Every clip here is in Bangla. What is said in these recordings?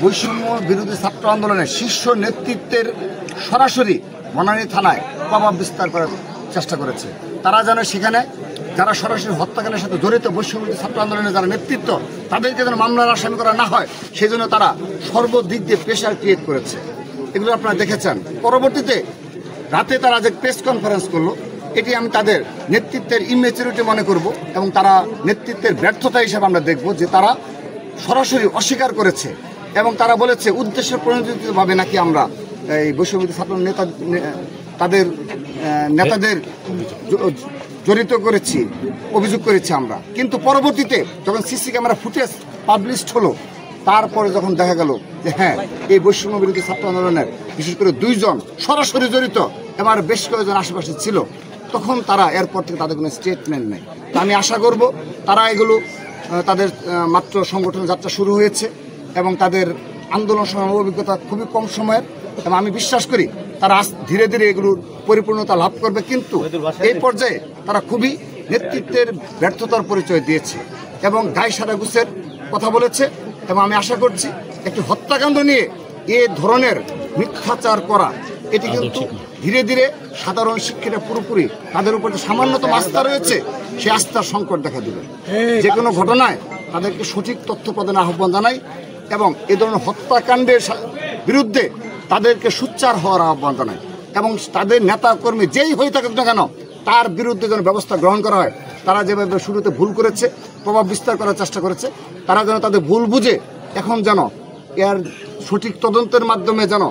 বৈষম্য বিরোধী ছাত্র আন্দোলনের শীর্ষ নেতৃত্বের সরাসরি বনানী থানায় প্রভাব বিস্তার করার চেষ্টা করেছে। তারা যেন সেখানে যারা সরাসরি হত্যাকাণ্ডের সাথে জড়িত বৈষম্য বিরোধী ছাত্র আন্দোলনের যারা নেতৃত্ব তাদেরকে যেন মামলার আসামি করা না হয়, সেই জন্য তারা সর্বদিক দিয়ে প্রেশার ক্রিয়েট করেছে। এগুলো আপনারা দেখেছেন। পরবর্তীতে রাতে তারা যে প্রেস কনফারেন্স করলো, এটি আমি তাদের নেতৃত্বের ইমেচুরিটি মনে করব এবং তারা নেতৃত্বের ব্যর্থতা হিসেবে আমরা দেখব যে তারা সরাসরি অস্বীকার করেছে এবং তারা বলেছে উদ্দেশ্য প্রণোদিতভাবে নাকি আমরা এই বৈষম্য ছাত্র নেতা তাদের নেতাদের জড়িত করেছি, অভিযোগ করেছি আমরা। কিন্তু পরবর্তীতে যখন সিসি ক্যামেরা ফুটেজ পাবলিশড হলো, তারপরে যখন দেখা গেল যে হ্যাঁ, এই বৈষম্য বিরোধী ছাত্র আন্দোলনের বিশেষ করে 2 জন সরাসরি জড়িত এবং বেশ কয়েকজন আশেপাশে ছিল, তখন তারা এরপর থেকে তাদের কোনো স্টেটমেন্ট নেই। তো আমি আশা করব তারা এগুলো তাদের মাত্র সংগঠনের যাত্রা শুরু হয়েছে এবং তাদের আন্দোলন সংগ্রামের অভিজ্ঞতা খুবই কম সময়ের, এবং আমি বিশ্বাস করি তারা ধীরে ধীরে এগুলোর পরিপূর্ণতা লাভ করবে। কিন্তু এই পর্যায়ে তারা খুবই নেতৃত্বের ব্যর্থতার পরিচয় দিয়েছে এবং গায়ে সারাগুছের কথা বলেছে। এবং আমি আশা করছি একটি হত্যাকাণ্ড নিয়ে এ ধরনের মিথ্যাচার করা, এটি কিন্তু ধীরে ধীরে সাধারণ শিক্ষার্থীরা পুরোপুরি তাদের উপর যে সামান্যতম আস্থা রয়েছে সেই আস্থার সংকট দেখা দেবে। যে কোনো ঘটনায় তাদেরকে সঠিক তথ্য প্রদানের আহ্বান জানাই এবং এ ধরনের হত্যাকাণ্ডের বিরুদ্ধে তাদেরকে সোচ্চার হওয়ার আহ্বান জানাই এবং তাদের নেতা কর্মী যেই হয়ে থাকুক না কেন তার বিরুদ্ধে যেন ব্যবস্থা গ্রহণ করা হয়। তারা যেভাবে শুরুতে ভুল করেছে, প্রভাব বিস্তার করার চেষ্টা করেছে, তারা যেন তাদের ভুল বুঝে এখন যেন এর সঠিক তদন্তের মাধ্যমে যেন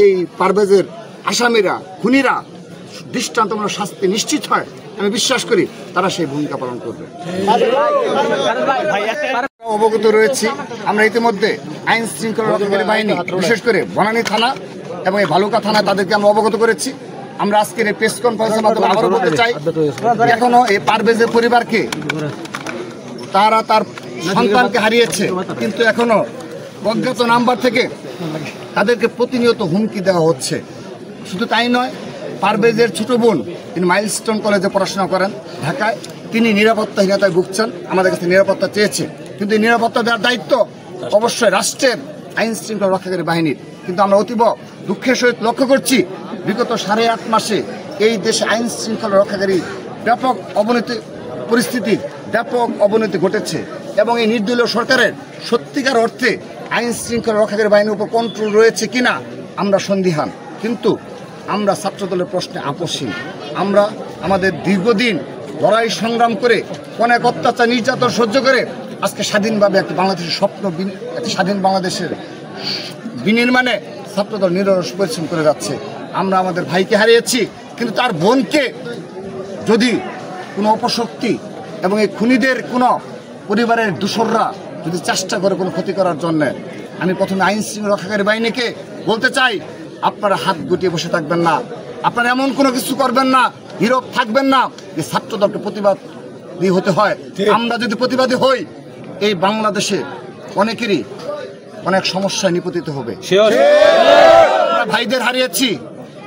এই পারভেজের আসামিরা, খুনিরা দৃষ্টান্তমূলক শাস্তি নিশ্চিত হয়। আমি বিশ্বাস করি তারা সেই ভূমিকা পালন করবে। অবগত রয়েছি আমরা ইতিমধ্যে আইন শৃঙ্খলা রক্ষাকারী বাহিনী, বিশেষ করে বনানী থানা এবং এই ভালুকা থানা, তাদেরকে আমরা অবগত করেছি। আমরা আজকের এই প্রেস কনফারেন্সের মাধ্যমে আবারও বলতে চাই, এখনো এই পারভেজের পরিবারকে তারা তার সন্তানকে হারিয়েছে, কিন্তু এখনো অজ্ঞাত নাম্বার থেকে তাদেরকে প্রতিনিয়ত হুমকি দেওয়া হচ্ছে। শুধু তাই নয়, পারভেজের ছোট বোন, তিনি মাইলস্টোন কলেজে পড়াশোনা করেন ঢাকায়, তিনি নিরাপত্তাহীনতায় ভুগছেন, আমাদের কাছে নিরাপত্তা চেয়েছে। কিন্তু এই নিরাপত্তা দেওয়ার দায়িত্ব অবশ্যই রাষ্ট্রের আইন শৃঙ্খলা রক্ষাকারী বাহিনীর। কিন্তু আমরা অতীব দুঃখের সহিত লক্ষ্য করছি বিগত 8.5 মাসে এই দেশে আইন শৃঙ্খলা রক্ষাকারী ব্যাপক অবনতি পরিস্থিতির ব্যাপক অবনতি ঘটেছে এবং এই নির্দলীয় সরকারের সত্যিকার অর্থে আইন শৃঙ্খলা রক্ষাকারী বাহিনীর উপর কন্ট্রোল রয়েছে কিনা আমরা সন্দিহান। কিন্তু আমরা ছাত্রদলের প্রশ্নে আপোষহীন। আমরা আমাদের দীর্ঘদিন লড়াই সংগ্রাম করে অনেক অত্যাচার নির্যাতন সহ্য করে আজকে স্বাধীনভাবে একটি বাংলাদেশের স্বপ্ন, একটি স্বাধীন বাংলাদেশের বিনির্মাণে ছাত্রদল নিরলস পরিশ্রম করে যাচ্ছে। আমরা আমাদের ভাইকে হারিয়েছি, কিন্তু তার বোনকে যদি কোনো অপশক্তি এবং এই খুনিদের কোনো পরিবারের দূষররা যদি চেষ্টা করে কোনো ক্ষতি করার জন্যে, আমি প্রথমে আইন শৃঙ্খলা রক্ষাকারী বাহিনীকে বলতে চাই, আপনারা হাত গুটিয়ে বসে থাকবেন না, আপনারা এমন কোনো কিছু করবেন না, নীরব থাকবেন না যে ছাত্রদলকে প্রতিবাদী হতে হয়। আমরা যদি প্রতিবাদী হই, এই বাংলাদেশে অনেকেরই অনেক সমস্যায় নিপতিত হবে। আমরা ভাইদের হারিয়েছি,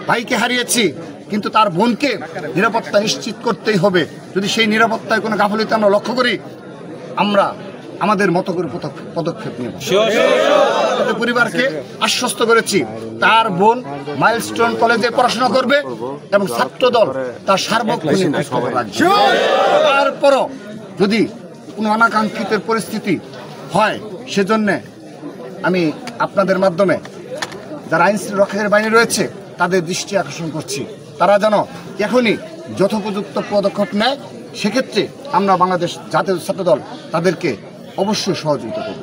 ভাইকে হারিয়েছি, কিন্তু তার বোনকে নিরাপত্তা নিশ্চিত করতেই হবে। যদি সেই নিরাপত্তায় কোনো গাফিলতি আমরা লক্ষ্য করি, আমরা আমাদের মতো করে পদক্ষেপ নেব। পরিবারকে আশ্বস্ত করেছি তার বোন মাইলস্টোন কলেজে পড়াশোনা করবে এবং ছাত্রদল তার সার্বক্ষণিক খবর রাখবে। তারপরও যদি কোনো অনাকাঙ্ক্ষিত পরিস্থিতি হয়, সেজন্য আমি আপনাদের মাধ্যমে যারা আইন শৃঙ্খলা রক্ষাকারী বাহিনী রয়েছে তাদের দৃষ্টি আকর্ষণ করছি, তারা যেন এখনই যথোপযুক্ত পদক্ষেপ নেয়। সেক্ষেত্রে আমরা বাংলাদেশ জাতীয় ছাত্রদল তাদেরকে অবশ্যই সহযোগিতা করব।